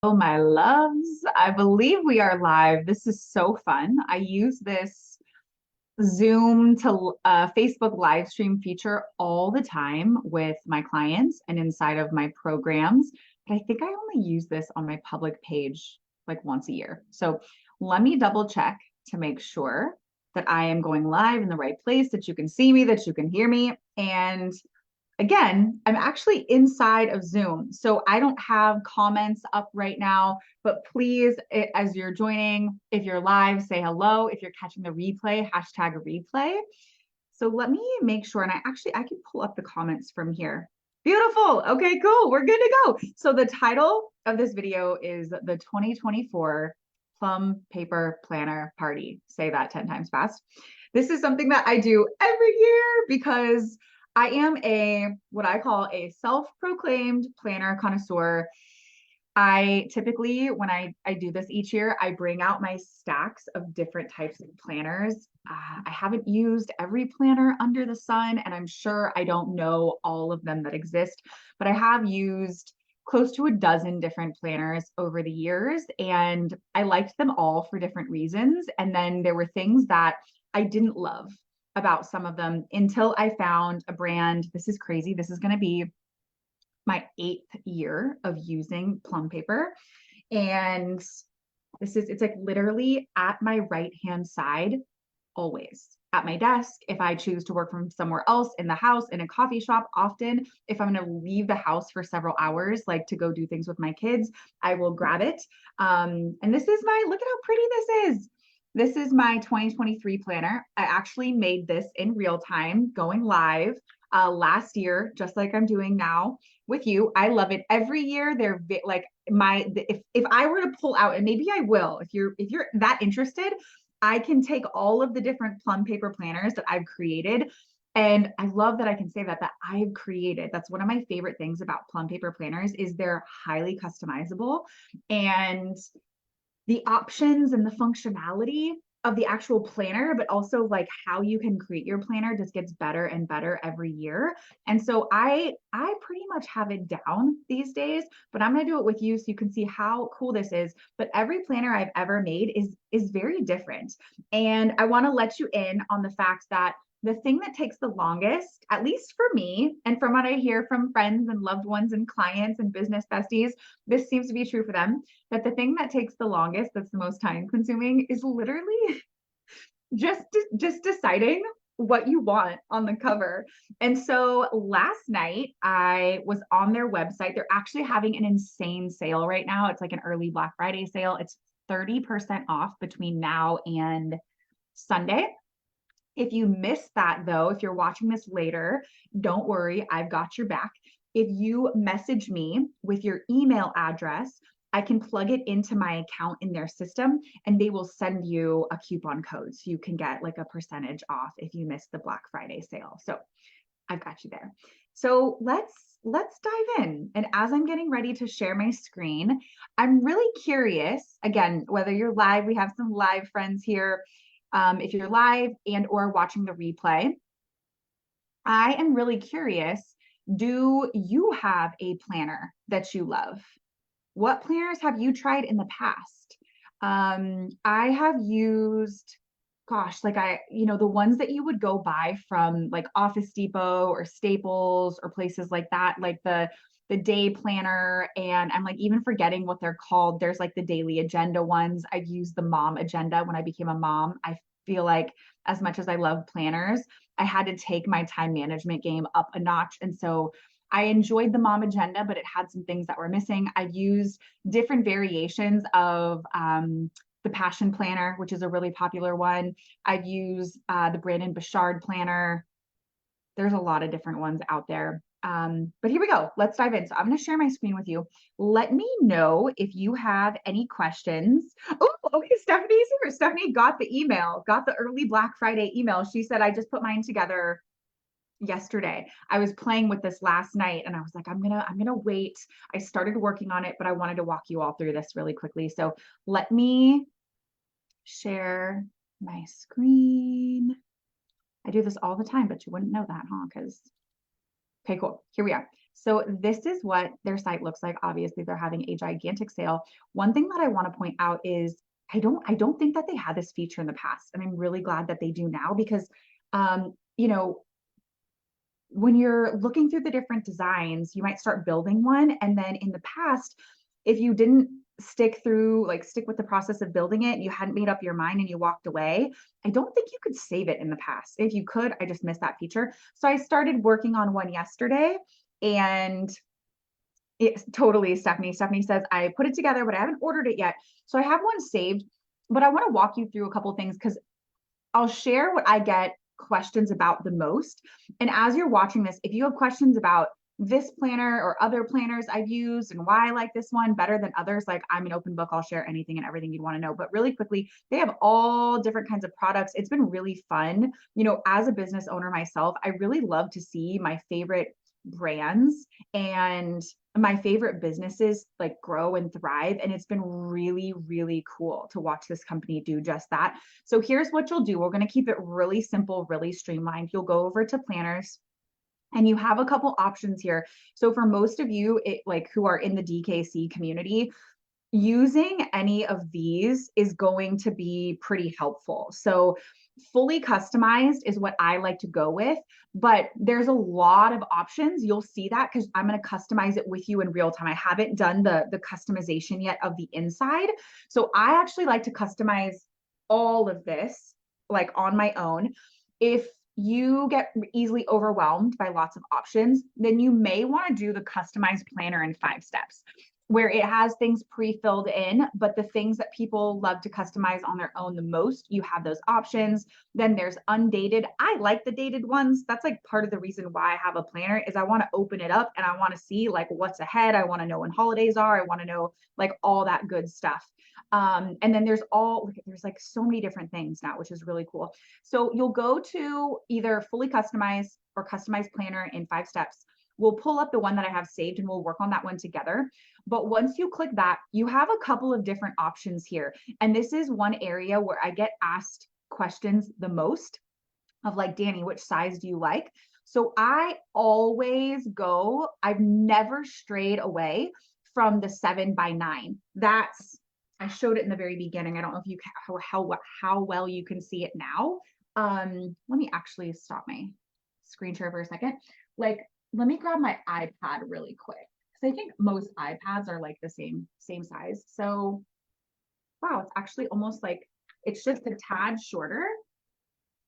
Oh, my loves, I believe we are live. This is so fun. I use this Zoom to Facebook live stream feature all the time with my clients and inside of my programs. But I think I only use this on my public page like once a year. So let me double check to make sure that I am going live in the right place, that you can see me, that you can hear me. And again, I'm actually inside of Zoom. So I don't have comments up right now, but please, as you're joining, if you're live, say hello. If you're catching the replay, hashtag replay. So let me make sure, and I can pull up the comments from here. Beautiful. Okay, cool. We're good to go. So the title of this video is the 2024 Plum Paper Planner Party. Say that 10 times fast. This is something that I do every year because I am what I call a self-proclaimed planner connoisseur. I typically, when I do this each year, I bring out my stacks of different types of planners. I haven't used every planner under the sun, and I'm sure I don't know all of them that exist, but I have used close to a dozen different planners over the years, and I liked them all for different reasons. And then there were things that I didn't love about some of them until I found a brand. This is crazy. This is going to be my 8th year of using Plum Paper. And it's like literally at my right hand side, always at my desk. If I choose to work from somewhere else in the house, in a coffee shop, often if I'm going to leave the house for several hours, like to go do things with my kids, I will grab it. And this is look at how pretty this is. This is my 2023 planner. I actually made this in real time, going live last year, just like I'm doing now with you. I love it. Every year they're like if I were to pull out, and maybe I will, if you're that interested, I can take all of the different Plum Paper planners that I've created. And I love that I can say that I've created. That's one of my favorite things about Plum Paper planners is they're highly customizable, and the options and the functionality of the actual planner, but also like how you can create your planner just gets better and better every year. And so I pretty much have it down these days, but I'm going to do it with you so you can see how cool this is. But every planner I've ever made is very different. And I want to let you in on the fact that the thing that takes the longest, at least for me, and from what I hear from friends and loved ones and clients and business besties, this seems to be true for them, that the thing that takes the longest, that's the most time consuming, is literally just just deciding what you want on the cover. And so last night I was on their website. They're actually having an insane sale right now. It's like an early Black Friday sale. It's 30% off between now and Sunday. If you missed that though, if you're watching this later, don't worry, I've got your back. If you message me with your email address, I can plug it into my account in their system and they will send you a coupon code so you can get like a percentage off if you missed the Black Friday sale. So I've got you there. So let's dive in. And as I'm getting ready to share my screen, I'm really curious, again, whether you're live, we have some live friends here. If you're live and or watching the replay, I am really curious, do you have a planner that you love? What planners have you tried in the past? I have used, gosh, like the ones that you would go buy from like Office Depot or Staples or places like that, like the day planner. And I'm like even forgetting what they're called. There's like the daily agenda ones. I've used the MomAgenda when I became a mom. I feel like as much as I love planners, I had to take my time management game up a notch. And so I enjoyed the MomAgenda, but it had some things that were missing. I've used different variations of the Passion Planner, which is a really popular one. I've used the Brandon Bouchard Planner. There's a lot of different ones out there. But here we go. Let's dive in. So I'm going to share my screen with you. Let me know if you have any questions. Oh, okay. Stephanie's here. Stephanie got the email, got the early Black Friday email. She said, I just put mine together yesterday. I was playing with this last night and I was like, I'm gonna wait. I started working on it, but I wanted to walk you all through this really quickly. So let me share my screen. I do this all the time, but you wouldn't know that, huh? Okay, cool. Here we are. So this is what their site looks like. Obviously, they're having a gigantic sale. One thing that I want to point out is I don't think that they had this feature in the past, and I'm really glad that they do now because you know, when you're looking through the different designs, you might start building one. And then in the past, if you didn't stick with the process of building it, you hadn't made up your mind and you walked away, I don't think you could save it in the past. If you could, I just missed that feature. So I started working on one yesterday and it's totally Stephanie. Stephanie says, I put it together, but I haven't ordered it yet. So I have one saved, but I want to walk you through a couple of things because I'll share what I get questions about the most. And as you're watching this, if you have questions about this planner or other planners I've used and why I like this one better than others, like I'm an open book, I'll share anything and everything you'd want to know. But really quickly, they have all different kinds of products. It's been really fun. As a business owner myself, I really love to see my favorite brands and my favorite businesses like grow and thrive. And it's been really, really cool to watch this company do just that. So here's what you'll do. We're going to keep it really simple, really streamlined. You'll go over to planners and you have a couple options here. So for most of you, who are in the DKC community, using any of these is going to be pretty helpful. So fully customized is what I like to go with, but there's a lot of options. You'll see that because I'm going to customize it with you in real time. I haven't done the customization yet of the inside. So I actually like to customize all of this like on my own. If you get easily overwhelmed by lots of options, then you may want to do the customized planner in 5 steps where it has things pre-filled in, but the things that people love to customize on their own the most, you have those options. Then there's undated. I like the dated ones. That's like part of the reason why I have a planner is I want to open it up and I want to see like what's ahead. I want to know when holidays are. I want to know like all that good stuff. And then there's like so many different things now, which is really cool. So you'll go to either fully customized or customized planner in 5 steps. We'll pull up the one that I have saved and we'll work on that one together. But once you click that, you have a couple of different options here. And this is one area where I get asked questions the most of like, Dani, which size do you like? So I've never strayed away from the 7x9. I showed it in the very beginning. I don't know if you how well you can see it now. Let me actually stop my screen share for a second. Let me grab my iPad really quick because I think most iPads are like the same size. So, wow, it's actually almost like it's just a tad shorter.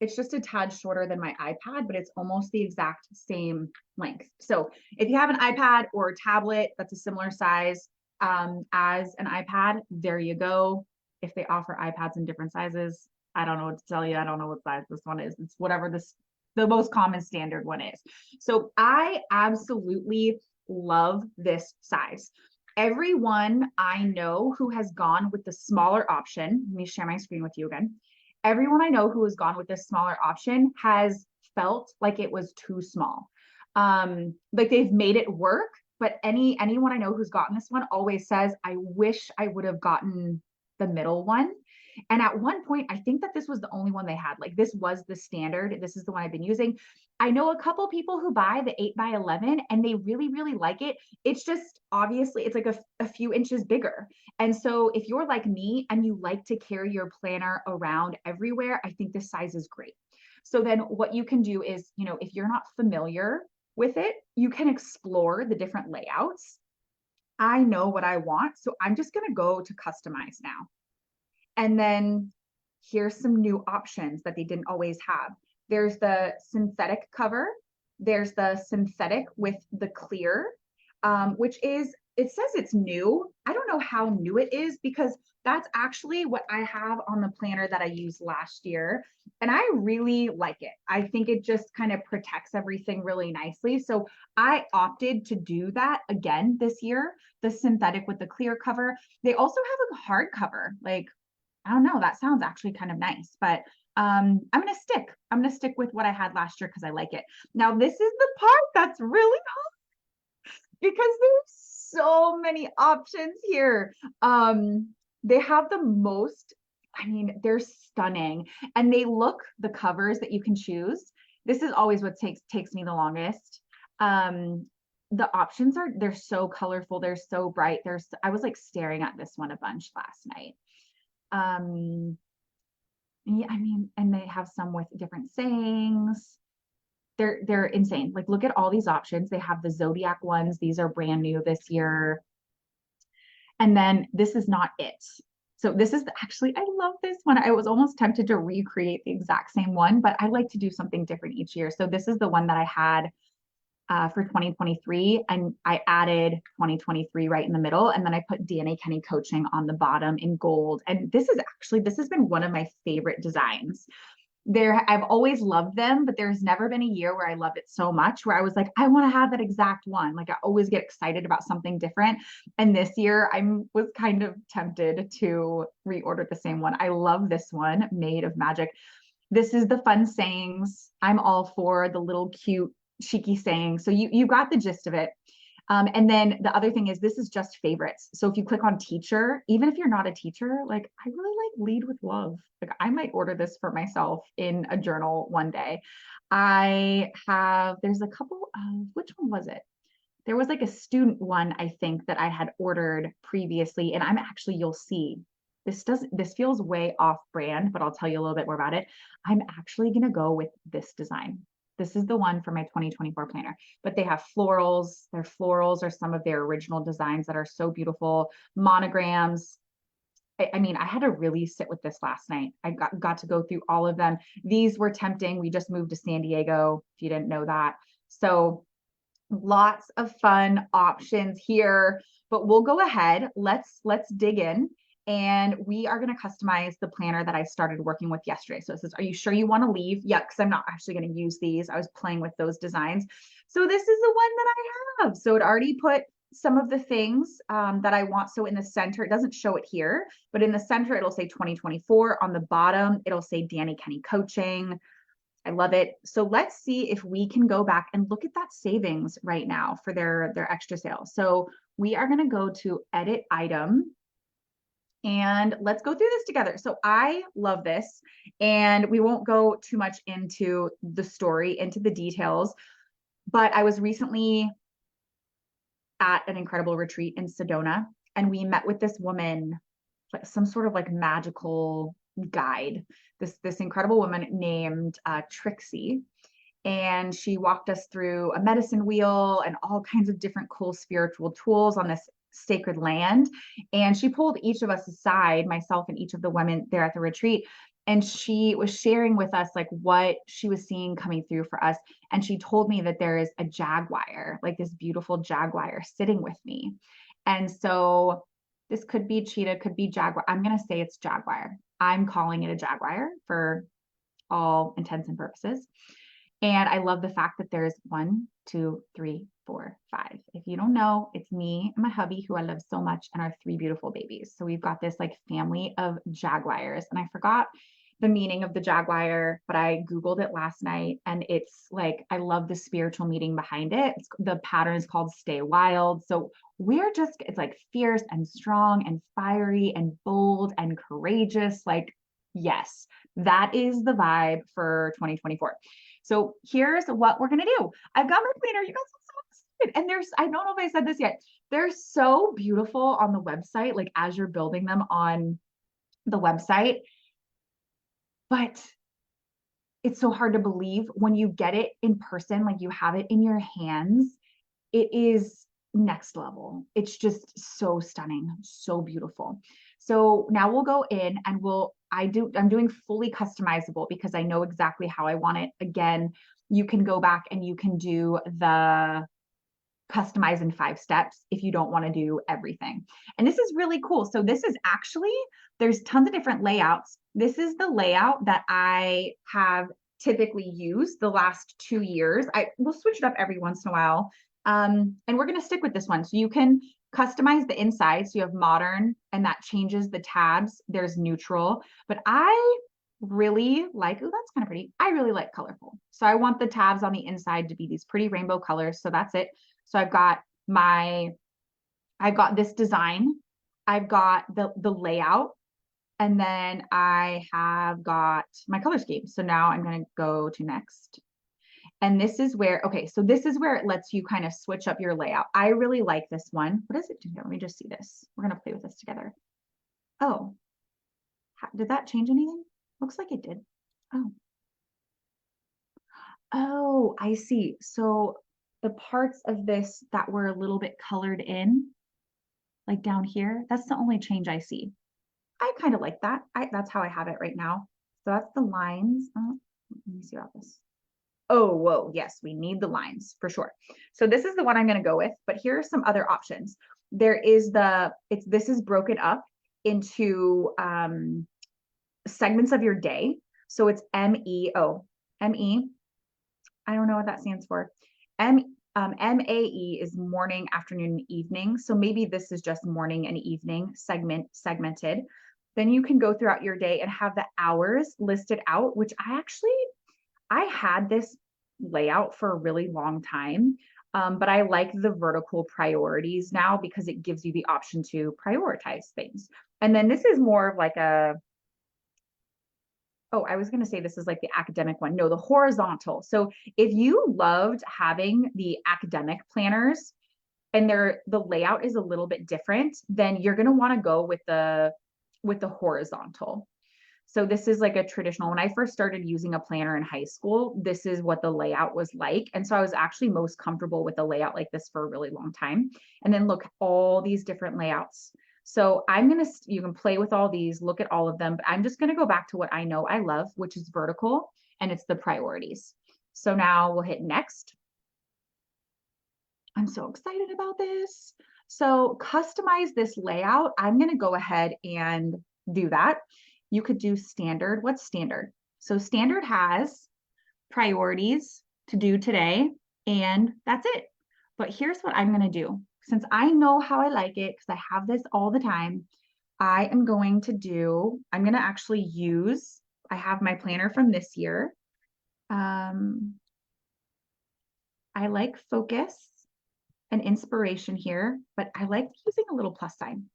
It's just a tad shorter than my iPad, but it's almost the exact same length. So if you have an iPad or a tablet that's a similar size as an iPad, there you go. If they offer iPads in different sizes, I don't know what to tell you. I don't know what size this one is. It's whatever the most common standard one is. So I absolutely love this size. Everyone I know who has gone with the smaller option, let me share my screen with you again. Everyone I know who has gone with this smaller option has felt like it was too small. Like they've made it work, but anyone I know who's gotten this one always says, I wish I would have gotten the middle one. And at one point, I think that this was the only one they had. Like this was the standard. This is the one I've been using. I know a couple people who buy the 8x11 and they really, really like it. It's just obviously it's like a few inches bigger. And so if you're like me and you like to carry your planner around everywhere, I think this size is great. So then what you can do is, if you're not familiar with it, you can explore the different layouts. I know what I want. So I'm just going to go to customize now. And then here's some new options that they didn't always have. There's the synthetic cover. There's the synthetic with the clear, it says it's new. I don't know how new it is because that's actually what I have on the planner that I used last year. And I really like it. I think it just kind of protects everything really nicely. So I opted to do that again this year, the synthetic with the clear cover. They also have a hard cover. Like, I don't know, that sounds actually kind of nice, but I'm gonna stick with what I had last year because I like it. Now, this is the part that's really hard because there's so many options here. They have the most, they're stunning. And the covers that you can choose. This is always what takes me the longest. the options they're so colorful. They're so bright. I was like staring at this one a bunch last night. Yeah, I mean, and they have some with different sayings. They're insane. Like, look at all these options. They have the Zodiac ones. These are brand new this year. And then this is not it. So this is actually, I love this one. I was almost tempted to recreate the exact same one, but I like to do something different each year. So this is the one that I had for 2023, and I added 2023 right in the middle, and then I put Dani Kenney coaching on the bottom in gold. And this has been one of my favorite designs. I've always loved them, but there's never been a year where I loved it so much where I was like, I want to have that exact one. Like, I always get excited about something different. And this year I was kind of tempted to reorder the same one. I love this one, Made of Magic. This is the fun sayings. I'm all for the little cute cheeky sayings. So you got the gist of it. And then the other thing is this is just favorites. So if you click on teacher, even if you're not a teacher, like, I really like lead with love. Like, I might order this for myself in a journal one day. There's a couple of, which one was it? There was like a student one, I think, that I had ordered previously. And you'll see, this feels way off brand, but I'll tell you a little bit more about it. I'm actually going to go with this design. This is the one for my 2024 planner, but they have florals. Their florals are some of their original designs that are so beautiful. Monograms. I mean, I had to really sit with this last night. I got to go through all of them. These were tempting. We just moved to San Diego, if you didn't know that. So lots of fun options here, but we'll go ahead. Let's dig in. And we are going to customize the planner that I started working with yesterday. So it says, are you sure you want to leave? Yeah, because I'm not actually going to use these. I was playing with those designs. So this is the one that I have. So it already put some of the things that I want. So in the center, it doesn't show it here, but in the center, it'll say 2024. On the bottom, it'll say Dani Kenney Coaching. I love it. So let's see if we can go back and look at that savings right now for their extra sale. So we are going to go to edit item. And let's go through this together. So I love this, and we won't go too much into the story, into the details, but I was recently at an incredible retreat in Sedona, and we met with this woman, some sort of like magical guide, this incredible woman named Trixie. And she walked us through a medicine wheel and all kinds of different cool spiritual tools on this sacred land. And she pulled each of us aside, myself and each of the women there at the retreat. And she was sharing with us like what she was seeing coming through for us. And she told me that there is a jaguar, like this beautiful jaguar sitting with me. And so this could be cheetah, could be jaguar. I'm going to say it's jaguar. I'm calling it a jaguar for all intents and purposes. And I love the fact that there's 1, 2, 3, 4, 5. If you don't know, it's me and my hubby, who I love so much, and our 3 beautiful babies. So we've got this like family of jaguars. And I forgot the meaning of the jaguar, but I Googled it last night, and it's like, I love the spiritual meaning behind it. The pattern is called Stay Wild. So it's like fierce and strong and fiery and bold and courageous. Like, yes, that is the vibe for 2024. So here's what we're going to do. I've got my planner. You guys are so excited. And I don't know if I said this yet. They're so beautiful on the website, like as you're building them on the website. But it's so hard to believe when you get it in person, like you have it in your hands. It is next level. It's just so stunning, so beautiful. So now we'll go in and I'm doing fully customizable because I know exactly how I want it. Again, you can go back and you can do the customize in 5 steps if you don't want to do everything. And this is really cool. So there's tons of different layouts. This is the layout that I have typically used the last 2 years. We'll switch it up every once in a while. And we're going to stick with this one. So you can customize the inside. So you have modern, and that changes the tabs. There's neutral, but I really like, oh, that's kind of pretty. I really like colorful. So I want the tabs on the inside to be these pretty rainbow colors. So that's it. So I've got this design. I've got the layout, and then I have got my color scheme. So now I'm going to go to next. And this is where, okay, so this is where it lets you kind of switch up your layout. I really like this one. What does it do here? Let me just see this. We're going to play with this together. Oh, did that change anything? Looks like it did. Oh, oh, I see. So the parts of this that were a little bit colored in, like down here, that's the only change I see. I kind of like that. That's how I have it right now. So that's the lines. Oh, let me see about this. Oh, whoa. Yes, we need the lines for sure. So this is the one I'm going to go with, but here are some other options. There is this is broken up into segments of your day. So it's M-E. I don't know what that stands for. MAE is morning, afternoon, evening. So maybe this is just morning and evening segmented. Then you can go throughout your day and have the hours listed out, which I had this layout for a really long time, but I like the vertical priorities now because it gives you the option to prioritize things. And then this is more of like I was going to say this is like the academic one. No, the horizontal. So if you loved having the academic planners and the layout is a little bit different, then you're going to want to go with the horizontal. So this is like a traditional, when I first started using a planner in high school, this is what the layout was like. And so I was actually most comfortable with a layout like this for a really long time. And then look, all these different layouts. So you can play with all these, look at all of them, but I'm just gonna go back to what I know I love, which is vertical, and it's the priorities. So now we'll hit next. I'm so excited about this. So customize this layout. I'm gonna go ahead and do that. You could do standard. What's standard? So standard has priorities to do today, and that's it. But here's what I'm going to do. Since I know how I like it, because I have this all the time, I'm going to actually I have my planner from this year. I like focus and inspiration here, but I like using a little plus sign.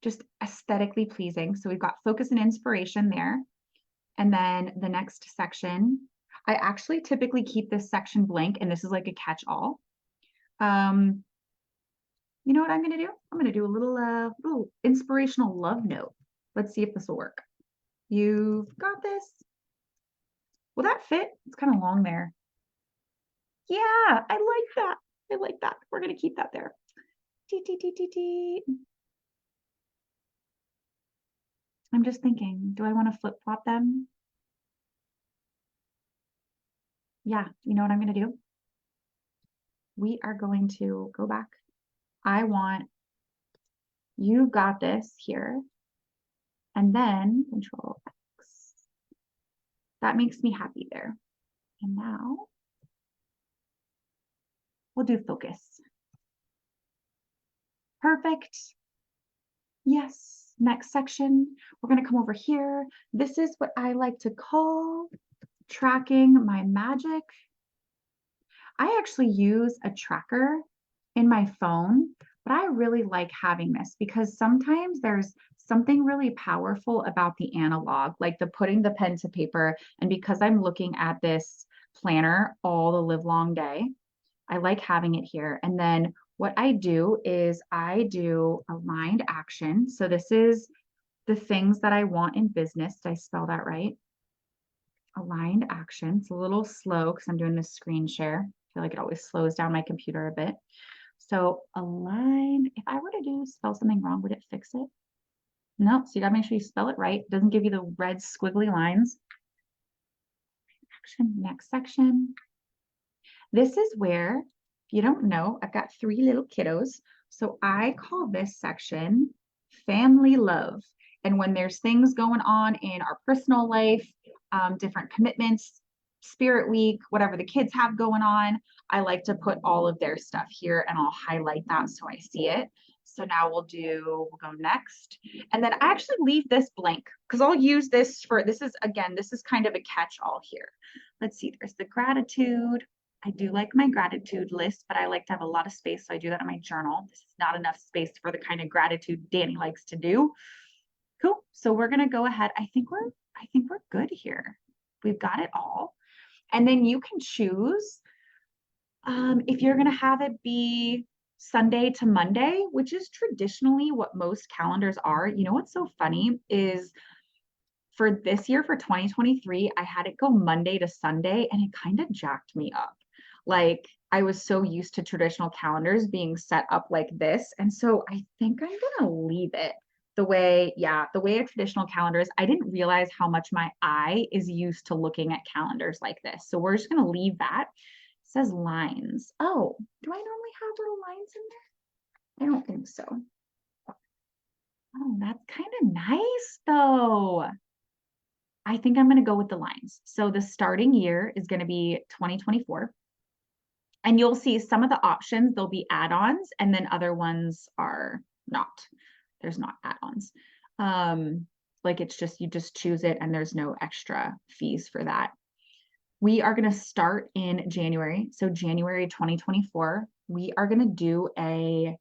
Just aesthetically pleasing. So we've got focus and inspiration there. And then the next section, I actually typically keep this section blank, and this is like a catch-all. You know what I'm going to do? I'm going to do a little inspirational love note. Let's see if this will work. You've got this. Will that fit? It's kind of long there. Yeah, I like that. I like that. We're going to keep that there. I'm just thinking, do I want to flip-flop them? Yeah, you know what I'm going to do? We are going to go back. I want, you got this here. And then Control X. That makes me happy there. And now we'll do focus. Perfect. Yes. Next section, we're going to come over here. This is what I like to call tracking my magic. I actually use a tracker in my phone, but I really like having this because sometimes there's something really powerful about the analog, like the putting the pen to paper. And because I'm looking at this planner all the live long day, I like having it here. And then what I do is I do aligned action. So this is the things that I want in business. Did I spell that right? Aligned action. It's a little slow because I'm doing this screen share. I feel like it always slows down my computer a bit. So aligned, if I were to spell something wrong, would it fix it? No, so you gotta make sure you spell it right. It doesn't give you the red squiggly lines. Action, next section. This is where, if you don't know, I've got 3 little kiddos. So I call this section family love. And when there's things going on in our personal life, different commitments, Spirit Week, whatever the kids have going on, I like to put all of their stuff here and I'll highlight that so I see it. So now we'll go next. And then I actually leave this blank because I'll use this this is kind of a catch-all here. Let's see, there's the gratitude. I do like my gratitude list, but I like to have a lot of space. So I do that in my journal. This is not enough space for the kind of gratitude Dani likes to do. Cool. So we're going to go ahead. I think we're good here. We've got it all. And then you can choose if you're going to have it be Sunday to Monday, which is traditionally what most calendars are. You know what's so funny is for this year, for 2023, I had it go Monday to Sunday and it kind of jacked me up. Like I was so used to traditional calendars being set up like this. And so I think I'm gonna leave it the way, yeah, the way a traditional calendar is. I didn't realize how much my eye is used to looking at calendars like this. So we're just gonna leave that. It says lines. Oh, do I normally have little lines in there? I don't think so. Oh, that's kind of nice though. I think I'm going to go with the lines. So the starting year is going to be 2024. And you'll see some of the options, there'll be add-ons, and then other ones are not. There's not add-ons. Like it's just, you just choose it and there's no extra fees for that. We are going to start in January. So January 2024, we are going to do a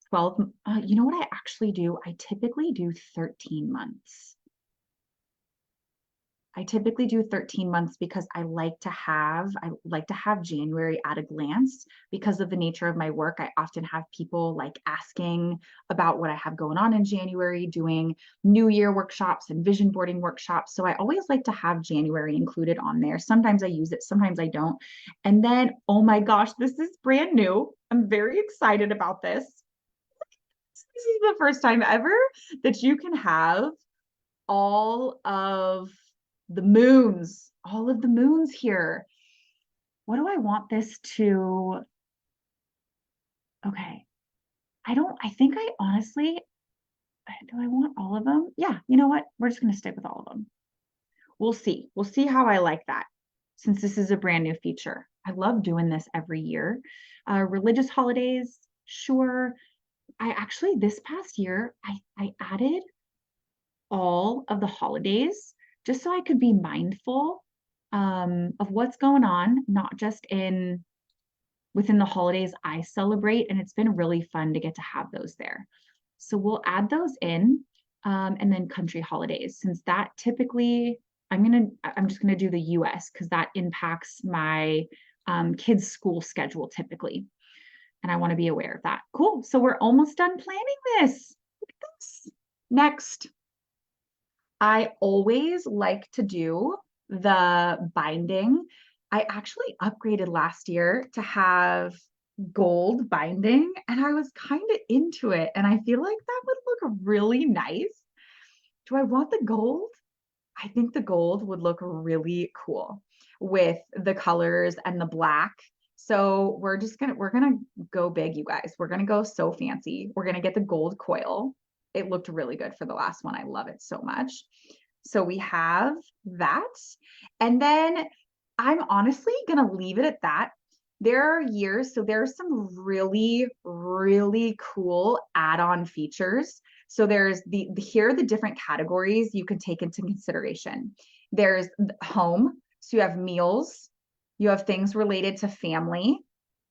12, you know what I actually do? I typically do 13 months. I typically do 13 months because I like to have January at a glance because of the nature of my work. I often have people like asking about what I have going on in January, doing New Year workshops and vision boarding workshops. So I always like to have January included on there. Sometimes I use it, sometimes I don't. And then, oh my gosh, this is brand new. I'm very excited about this. This is the first time ever that you can have all of all of the moons here. What do I want this to? Okay. I think I honestly, do I want all of them? Yeah, you know what? We're just going to stick with all of them. We'll see. We'll see how I like that since this is a brand new feature. I love doing this every year. Religious holidays, sure. I actually, this past year, I added all of the holidays just so I could be mindful of what's going on, not just within the holidays I celebrate. And it's been really fun to get to have those there. So we'll add those in. And then country holidays, since that typically, I'm just gonna do the US because that impacts my kids' school schedule typically. And I want to be aware of that. Cool. So we're almost done planning this. Look at this. Next. I always like to do the binding. I actually upgraded last year to have gold binding, and I was kind of into it. And I feel like that would look really nice. Do I want the gold? I think the gold would look really cool with the colors and the black. So we're gonna go big, you guys. We're gonna go so fancy. We're gonna get the gold coil. It looked really good for the last one. I love it so much. So we have that. And then I'm honestly gonna leave it at that. There are years, so there are some really, really cool add-on features. So there's here are the different categories you can take into consideration. There's home, so you have meals, you have things related to family,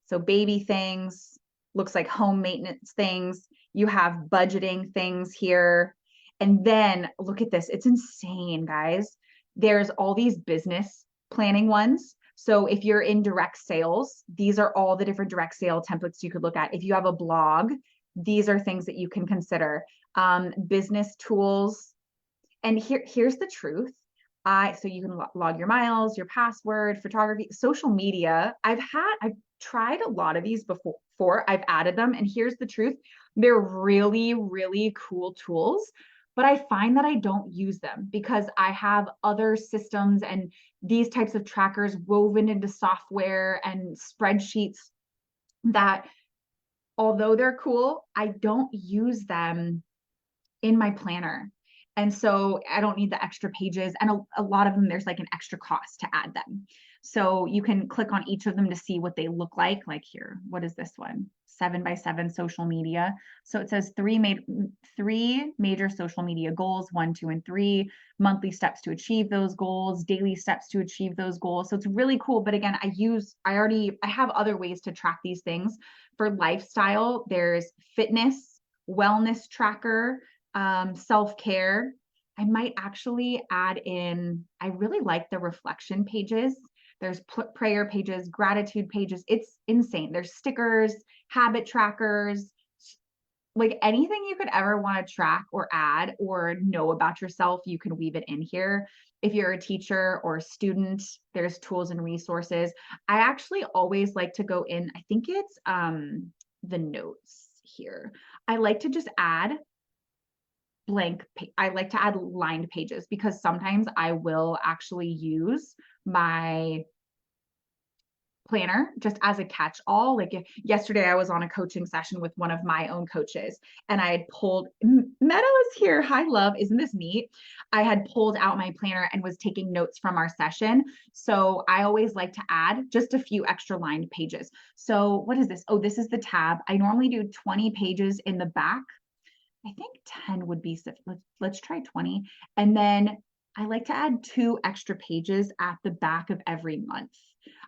so baby things, looks like home maintenance things. You have budgeting things here. And then look at this. It's insane, guys. There's all these business planning ones. So if you're in direct sales, these are all the different direct sale templates you could look at. If you have a blog, these are things that you can consider. Business tools. And here's the truth. So you can log your miles, your password, photography, social media. I've tried a lot of these before. I've added them. And here's the truth. They're really, really cool tools, but I find that I don't use them because I have other systems and these types of trackers woven into software and spreadsheets that, although they're cool, I don't use them in my planner. And so I don't need the extra pages. And a lot of them, there's like an extra cost to add them. So you can click on each of them to see what they look like. Like here, what is this one? 7x7 social media. So it says three major social media goals, 1, 2, and 3, monthly steps to achieve those goals, daily steps to achieve those goals. So it's really cool. But again, I have other ways to track these things. For lifestyle, there's fitness, wellness tracker, self-care. I might actually add in, I really like the reflection pages. there's prayer pages, gratitude pages. It's insane. There's stickers, habit trackers, like anything you could ever want to track or add or know about yourself, you can weave it in here. If you're a teacher or a student, there's tools and resources. I actually always like to go in, I think it's the notes here. I like to just add I like to add lined pages because sometimes I will actually use my planner just as a catch-all. Like yesterday I was on a coaching session with one of my own coaches and I had pulled, Meadow is here, hi love, isn't this neat? I had pulled out my planner and was taking notes from our session. So I always like to add just a few extra lined pages. So what is this? Oh, this is the tab. I normally do 20 pages in the back. I think 10 would be, let's try 20. And then I like to add 2 extra pages at the back of every month.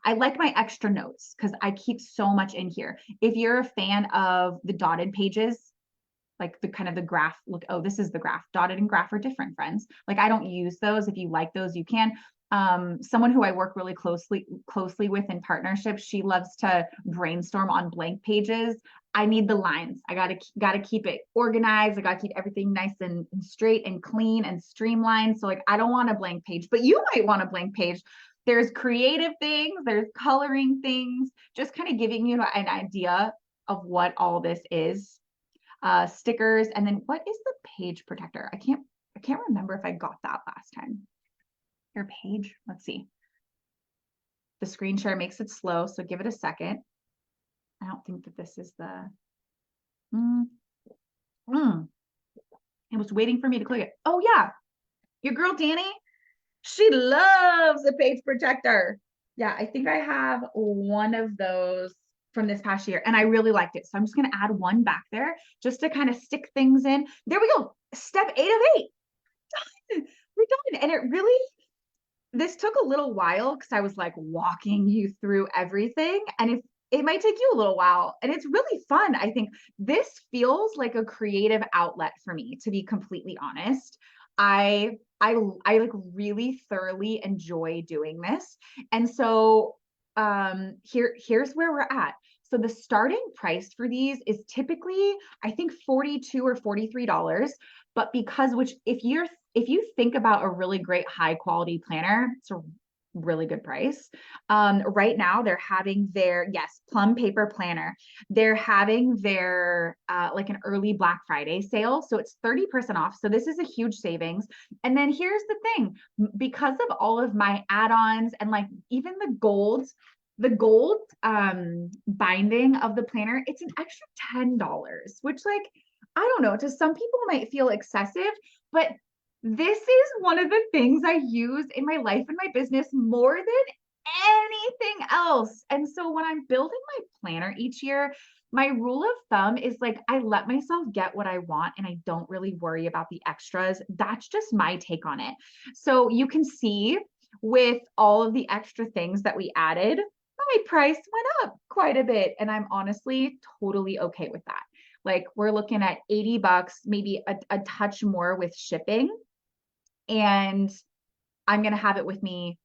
I like my extra notes because I keep so much in here. If you're a fan of the dotted pages, like the kind of the graph, look, oh, this is the graph. Dotted and graph are different, friends. Like I don't use those. If you like those, you can. Someone who I work really closely with in partnership, she loves to brainstorm on blank pages. I need the lines. I gotta keep it organized. I gotta keep everything nice and straight and clean and streamlined. So like I don't want a blank page, but you might want a blank page. There's creative things, there's coloring things, just kind of giving you an idea of what all this is. Stickers, and then what is the page protector? I can't remember if I got that last time. Your page, let's see. The screen share makes it slow, so give it a second. I don't think that this is the, it was waiting for me to click it. Oh yeah, your girl Dani, she loves a page protector. Yeah, I think I have one of those from this past year and I really liked it. So I'm just going to add one back there just to kind of stick things in. There we go. Step 8 of 8. Done. We're done. And it really, this took a little while because I was like walking you through everything. And if it might take you a little while and it's really fun. I think this feels like a creative outlet for me, to be completely honest. I like really thoroughly enjoy doing this. And so here's where we're at. So the starting price for these is typically, I think, $42 or $43. But because if you think about a really great high quality planner, it's a really good price. Right now they're having their, yes, Plum Paper Planner. They're having their like an early Black Friday sale. So it's 30% off. So this is a huge savings. And then here's the thing, because of all of my add-ons and like even the gold binding of the planner, it's an extra $10, which like, I don't know, to some people might feel excessive, but this is one of the things I use in my life and my business more than anything else. And so when I'm building my planner each year, my rule of thumb is like, I let myself get what I want and I don't really worry about the extras. That's just my take on it. So you can see with all of the extra things that we added, my price went up quite a bit. And I'm honestly totally okay with that. Like we're looking at $80, maybe a touch more with shipping. And I'm going to have it with me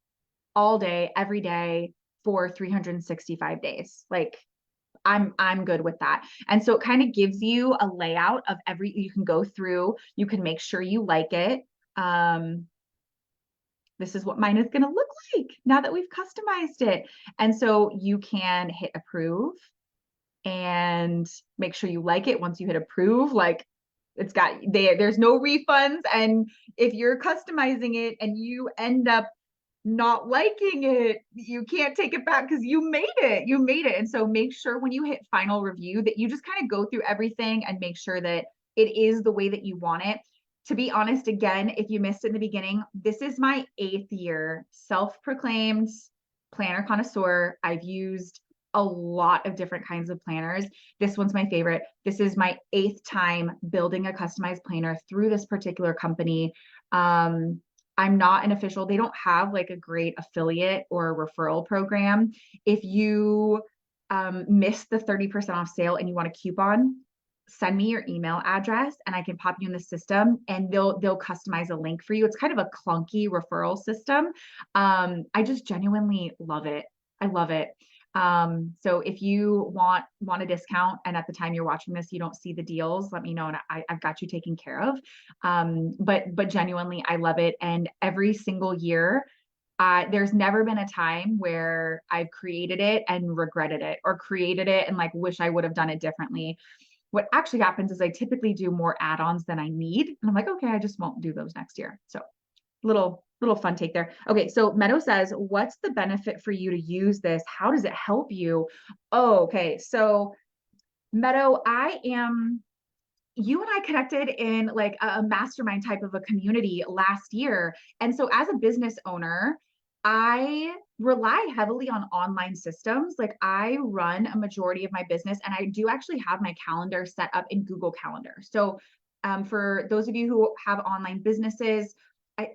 all day, every day for 365 days. Like I'm good with that. And so it kind of gives you a layout of you can go through, you can make sure you like it. This is what mine is going to look like now that we've customized it. And so you can hit approve and make sure you like it. Once you hit approve, like it's got there's no refunds. And if you're customizing it and you end up not liking it, you can't take it back because you made it. And so make sure when you hit final review that you just kind of go through everything and make sure that it is the way that you want it. To be honest, again, if you missed it in the beginning, this is my 8th year, self-proclaimed planner connoisseur. I've used a lot of different kinds of planners. This one's my favorite. This is my 8th time building a customized planner through this particular company. I'm not an official. They don't have like a great affiliate or referral program. If you miss the 30% off sale and you want a coupon, send me your email address and I can pop you in the system and they'll customize a link for you. It's kind of a clunky referral system. I just genuinely love it. I love it. So if you want a discount and at the time you're watching this, you don't see the deals, let me know and I've got you taken care of. But genuinely, I love it. And every single year, there's never been a time where I've created it and regretted it or created it and like wish I would have done it differently. What actually happens is I typically do more add-ons than I need. And I'm like, okay, I just won't do those next year. So little fun take there. Okay, so Meadow says, what's the benefit for you to use this? How does it help you? Oh, okay. So Meadow, you and I connected in like a mastermind type of a community last year. And so as a business owner, I rely heavily on online systems. Like I run a majority of my business and I do actually have my calendar set up in Google Calendar. So for those of you who have online businesses,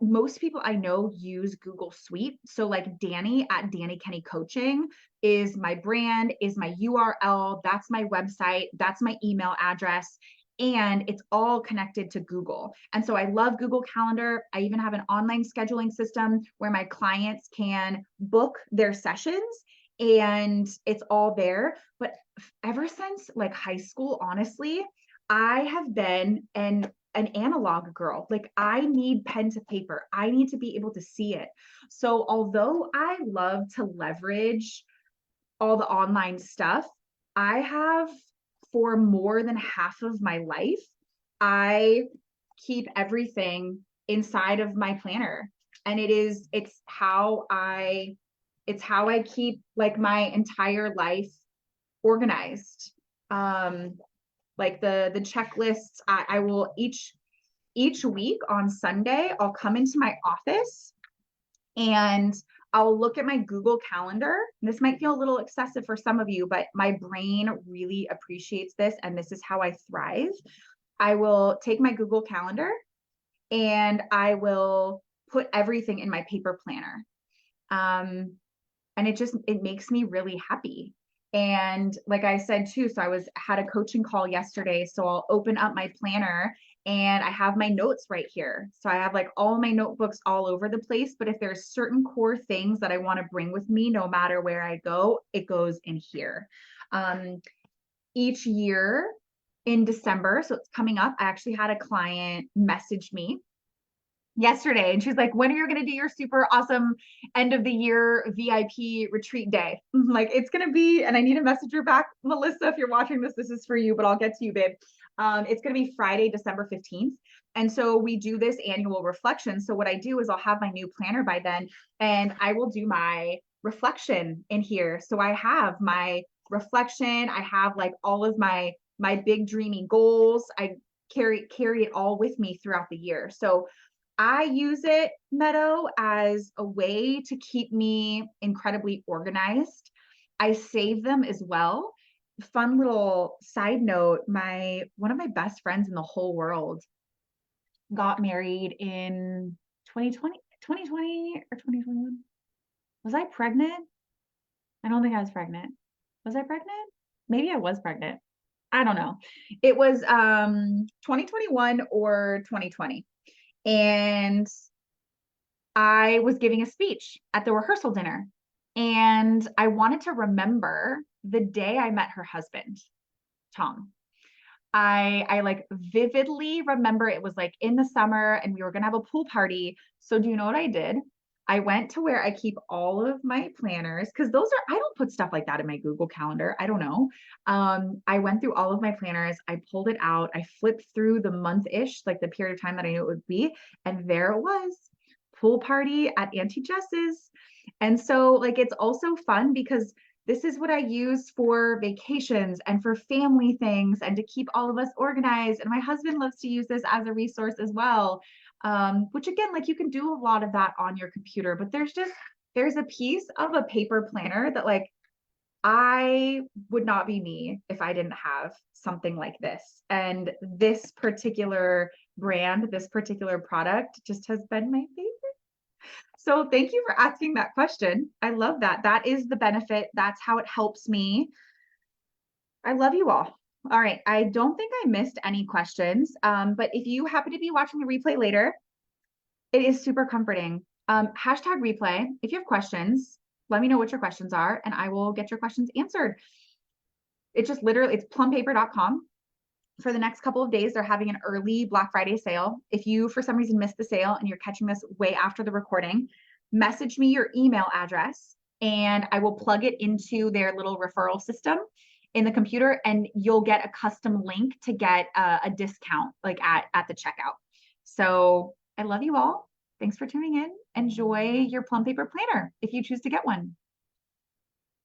most people I know use Google Suite. So like Dani at Dani Kenney Coaching is my brand, is my URL, that's my website, that's my email address and it's all connected to Google. And so I love Google Calendar. I even have an online scheduling system where my clients can book their sessions and it's all there. But ever since like high school, honestly, I have been an analog girl. Like I need pen to paper. I need to be able to see it. So although I love to leverage all the online stuff, I have for more than half of my life, I keep everything inside of my planner. And it's how I keep like my entire life organized. Like the checklists, I will each week on Sunday, I'll come into my office and I'll look at my Google Calendar. This might feel a little excessive for some of you, but my brain really appreciates this, and this is how I thrive. I will take my Google Calendar and I will put everything in my paper planner. And it makes me really happy. And like I said too, so had a coaching call yesterday. So I'll open up my planner and I have my notes right here. So I have like all my notebooks all over the place. But if there's certain core things that I want to bring with me, no matter where I go, it goes in here. Each year in December, so it's coming up, I actually had a client message me yesterday and she's like, when are you going to do your super awesome end of the year VIP retreat day? Like it's going to be, and I need to message her back, Melissa, if you're watching this, this is for you, but I'll get to you, babe. It's going to be Friday, December 15th. And so we do this annual reflection. So what I do is I'll have my new planner by then and I will do my reflection in here. So I have my reflection. I have like all of my big dreamy goals. I carry it all with me throughout the year. So I use it, Meadow, as a way to keep me incredibly organized. I save them as well. Fun little side note, one of my best friends in the whole world got married in 2020 or 2021. Was I pregnant? I don't think I was pregnant. Was I pregnant? Maybe I was pregnant. I don't know. It was 2021 or 2020. And I was giving a speech at the rehearsal dinner and I wanted to remember the day I met her husband, Tom. I like vividly remember it was like in the summer and we were going to have a pool party. So do you know what I did? I went to where I keep all of my planners because I don't put stuff like that in my Google Calendar. I don't know. I went through all of my planners. I pulled it out. I flipped through the month-ish, like the period of time that I knew it would be. And there it was, pool party at Auntie Jess's. And so like, it's also fun because this is what I use for vacations and for family things and to keep all of us organized. And my husband loves to use this as a resource as well. Which again, like you can do a lot of that on your computer, but there's a piece of a paper planner that like I would not be me if I didn't have something like this. And this particular brand, this particular product just has been my favorite. So thank you for asking that question. I love that. That is the benefit. That's how it helps me. I love you all. All right. I don't think I missed any questions. But if you happen to be watching the replay later, it is super comforting. Hashtag replay. If you have questions, let me know what your questions are and I will get your questions answered. It's just literally, it's plumpaper.com. For the next couple of days, they're having an early Black Friday sale. If you, for some reason, missed the sale and you're catching this way after the recording, message me your email address and I will plug it into their little referral system in the computer and you'll get a custom link to get a discount like at the checkout. So I love you all. Thanks for tuning in. Enjoy your Plum Paper Planner if you choose to get one.